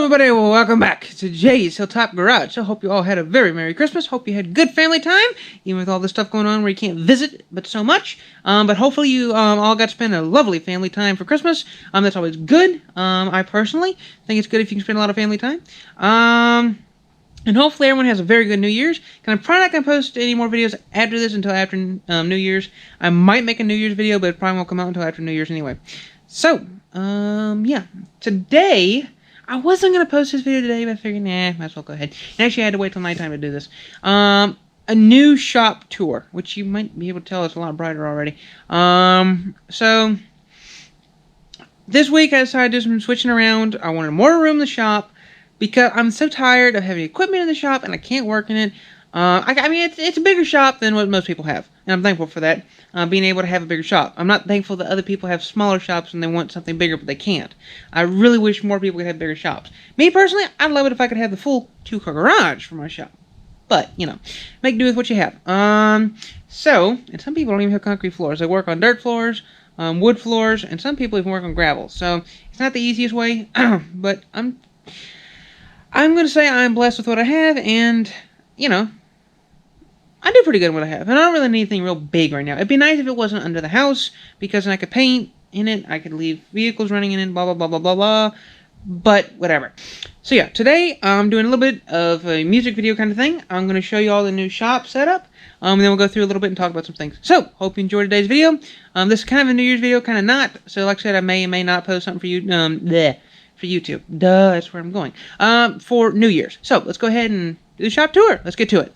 everybody, welcome back to Jay's Hilltop Garage. I hope you all had a very Merry Christmas. Hope you had good family time, even with all this stuff going on where you can't visit but so much. But hopefully you all got to spend a lovely family time for Christmas. That's always good. I personally think it's good if you can spend a lot of family time. And hopefully everyone has a very good New Year's. I'm probably not going to post any more videos after this until after New Year's. I might make a New Year's video, but it probably won't come out until after New Year's anyway. So, yeah. Today, I wasn't going to post this video today, but I figured, might as well go ahead. And actually, I had to wait till nighttime to do this. A new shop tour, which you might be able to tell it's a lot brighter already. So, this week I decided to do some switching around. I wanted more room in the shop, because I'm so tired of having equipment in the shop and I can't work in it. I mean, it's a bigger shop than what most people have, and I'm thankful for that, being able to have a bigger shop. I'm not thankful that other people have smaller shops and they want something bigger, but they can't. I really wish more people could have bigger shops. Me, personally, I'd love it if I could have the full 2-car garage for my shop. But, you know, make do with what you have. And some people don't even have concrete floors. They work on dirt floors, wood floors, and some people even work on gravel. So, it's not the easiest way, but I'm going to say I'm blessed with what I have, and, you know, I do pretty good in what I have. And I don't really need anything real big right now. It'd be nice if it wasn't under the house, because then I could paint in it, I could leave vehicles running in it, blah, blah, blah, blah, blah, blah. But, whatever. So, yeah, today I'm doing a little bit of a music video kind of thing. I'm going to show you all the new shop setup, and then we'll go through a little bit and talk about some things. So, hope you enjoyed today's video. This is kind of a New Year's video, kind of not. So, like I said, I may or may not post something for you, for YouTube. Duh, that's where I'm going. For New Year's. So, let's go ahead and do the shop tour. Let's get to it.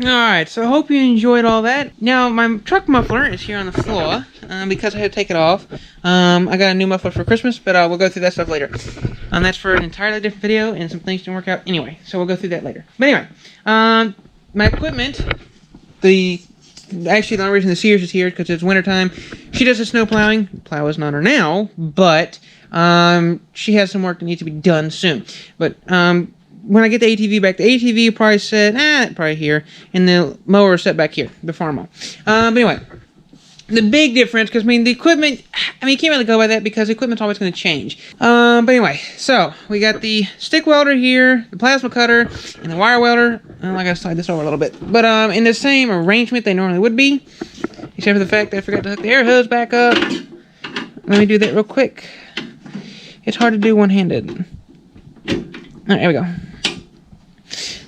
Alright, so I hope you enjoyed all that. Now, my truck muffler is here on the floor, because I had to take it off. I got a new muffler for Christmas, but we'll go through that stuff later. That's for an entirely different video, and some things didn't work out anyway, so we'll go through that later. But anyway, my equipment, actually the only reason the Sears is here is because it's wintertime. She does the snow plowing. The plow isn't on her now, but she has some work that needs to be done soon. But when I get the ATV back, the ATV probably set, probably here, and the mower is set back here, the farm mower. But anyway, the big difference, because, I mean, the equipment, I mean, you can't really go by that because the equipment's always going to change. But anyway, so, we got the stick welder here, the plasma cutter, and the wire welder. I gotta slide this over a little bit. But, in the same arrangement they normally would be, except for the fact that I forgot to hook the air hose back up. Let me do that real quick. It's hard to do one-handed. Alright, there we go.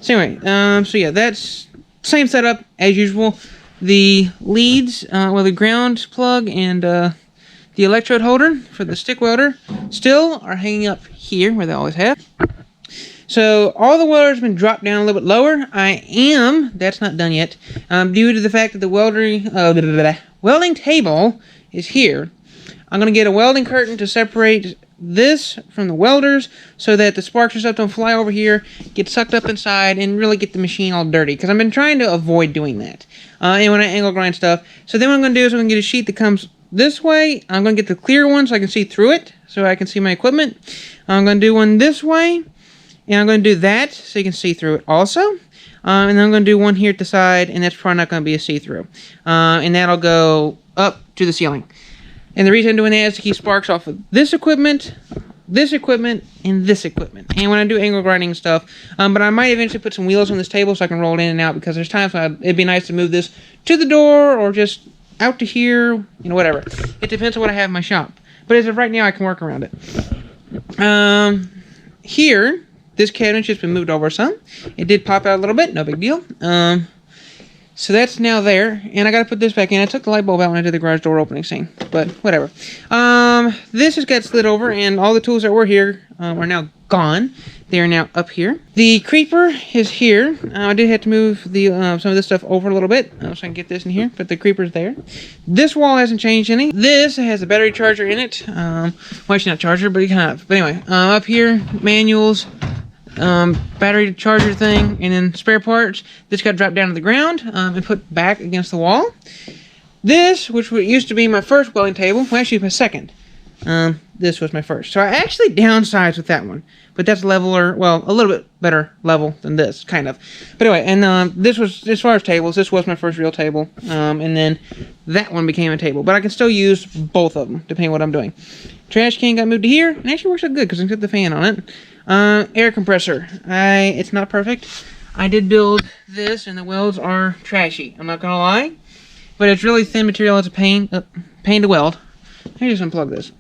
So anyway, so yeah, that's same setup as usual. The leads, the ground plug and the electrode holder for the stick welder still are hanging up here where they always have. So all the welder's been dropped down a little bit lower. That's not done yet, due to the fact that the welding table is here. I'm going to get a welding curtain to separate this from the welders so that the sparks and stuff don't fly over here, get sucked up inside, and really get the machine all dirty. Because I've been trying to avoid doing that. And when I angle grind stuff. So then what I'm going to do is I'm going to get a sheet that comes this way. I'm going to get the clear one so I can see through it, so I can see my equipment. I'm going to do one this way, and I'm going to do that so you can see through it also. And then I'm going to do one here at the side, and that's probably not going to be a see-through. And that'll go up to the ceiling. And the reason I'm doing that is to keep sparks off of this equipment, and this equipment. And when I do angle grinding stuff, but I might eventually put some wheels on this table so I can roll it in and out, because there's times when it'd be nice to move this to the door or just out to here, you know, whatever. It depends on what I have in my shop. But as of right now, I can work around it. Here, this cabinet's just been moved over some. It did pop out a little bit, no big deal. So that's now there, and I gotta put this back in. I took the light bulb out when I did the garage door opening scene, but whatever. This has got slid over, and all the tools that were here are now gone. They are now up here. The creeper is here. I did have to move the some of this stuff over a little bit so I can get this in here, but the creeper's there. This wall hasn't changed any. This has a battery charger in it. Well, actually not charger, but kind of. But anyway, up here, manuals. Battery charger thing, and then spare parts. This got dropped down to the ground and put back against the wall. This, which used to be my first welding table, well, actually my second. This was my first. So I actually downsized with that one, but that's leveler, well, a little bit better level than this, kind of. But anyway, and this was, as far as tables, this was my first real table, and then that one became a table. But I can still use both of them, depending on what I'm doing. Trash can got moved to here, and actually works out good because I can put the fan on it. Air compressor. It's not perfect. I did build this, and the welds are trashy. I'm not gonna lie, but it's really thin material. It's a pain to weld. Let me just unplug this.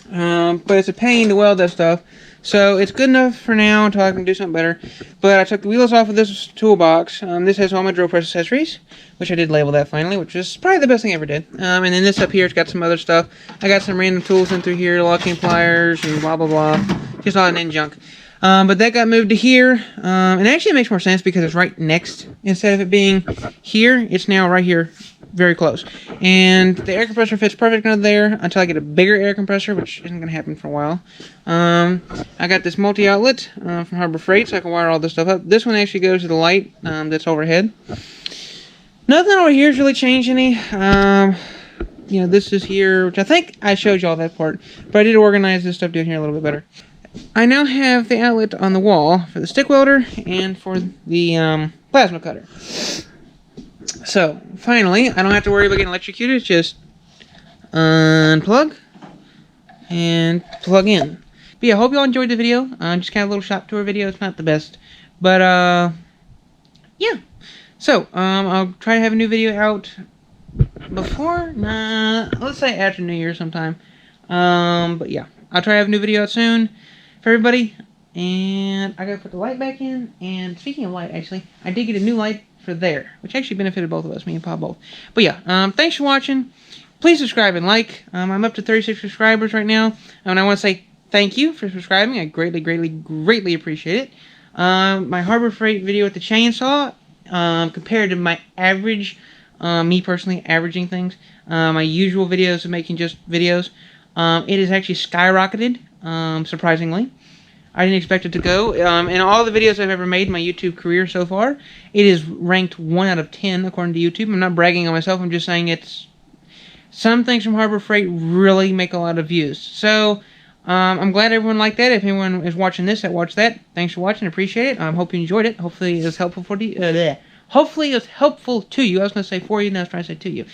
But it's a pain to weld that stuff. So it's good enough for now until I can do something better. But I took the wheels off of this toolbox. This has all my drill press accessories, which I did label that finally, which is probably the best thing I ever did. And then this up here, it's got some other stuff. I got some random tools in through here, locking pliers and blah, blah, blah. Just all that in junk. But that got moved to here. And actually it makes more sense because it's right next. Instead of it being here, it's now right here. Very close. And the air compressor fits perfect under there until I get a bigger air compressor, which isn't going to happen for a while. I got this multi-outlet from Harbor Freight, so I can wire all this stuff up. This one actually goes to the light that's overhead. Nothing over here has really changed any. You know, this is here, which I think I showed you all that part. But I did organize this stuff down here a little bit better. I now have the outlet on the wall for the stick welder and for the plasma cutter. So, finally, I don't have to worry about getting electrocuted. It's just unplug and plug in. But yeah, I hope you all enjoyed the video. Just kind of a little shop tour video. It's not the best. But, yeah. So, I'll try to have a new video out before, let's say after New Year sometime. But yeah, I'll try to have a new video out soon for everybody. And I gotta put the light back in. And speaking of light, actually, I did get a new light for there, which actually benefited both of us, me and Pa both. But yeah, thanks for watching. Please subscribe and like. I'm up to 36 subscribers right now, and I want to say thank you for subscribing. I greatly appreciate it. My Harbor Freight video with the chainsaw, compared to my average, me personally averaging things, my usual videos of making just videos, it has actually skyrocketed, surprisingly. I didn't expect it to go. In all the videos I've ever made in my YouTube career so far, it is ranked 1 out of 10 according to YouTube. I'm not bragging on myself. I'm just saying it's... Some things from Harbor Freight really make a lot of views. So, I'm glad everyone liked that. If anyone is watching this that watched that, thanks for watching. Appreciate it. Hope you enjoyed it. Hopefully it was helpful for you. Hopefully it was helpful to you. I was going to say for you, now I was trying to say to you.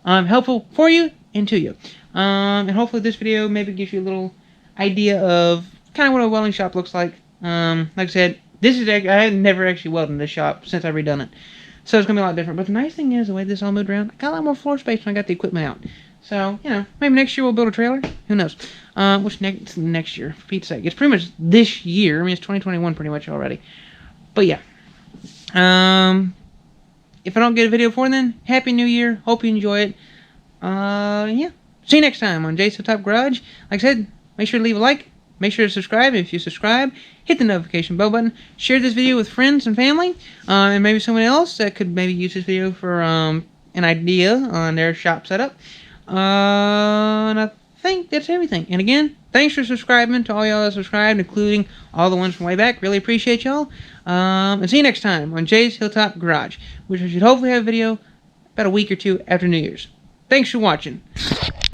Helpful for you and to you. And hopefully this video maybe gives you a little idea of kind of what a welding shop looks like. Like I said, this is I have never actually welded in this shop since I've redone it, so it's gonna be a lot different. But the nice thing is the way this all moved around, I got a lot more floor space when I got the equipment out. So you know, maybe next year we'll build a trailer. Who knows? Which next year? For Pete's sake, it's pretty much this year. I mean, it's 2021 pretty much already. But yeah, if I don't get a video before then, Happy New Year. Hope you enjoy it. Yeah. See you next time on Jay's Hilltop Garage. Like I said, make sure to leave a like. Make sure to subscribe. If you subscribe, hit the notification bell button. Share this video with friends and family. And maybe someone else that could maybe use this video for an idea on their shop setup. And I think that's everything. And again, thanks for subscribing to all y'all that subscribed, including all the ones from way back. Really appreciate y'all. And see you next time on Jay's Hilltop Garage, which I should hopefully have a video about a week or two after New Year's. Thanks for watching.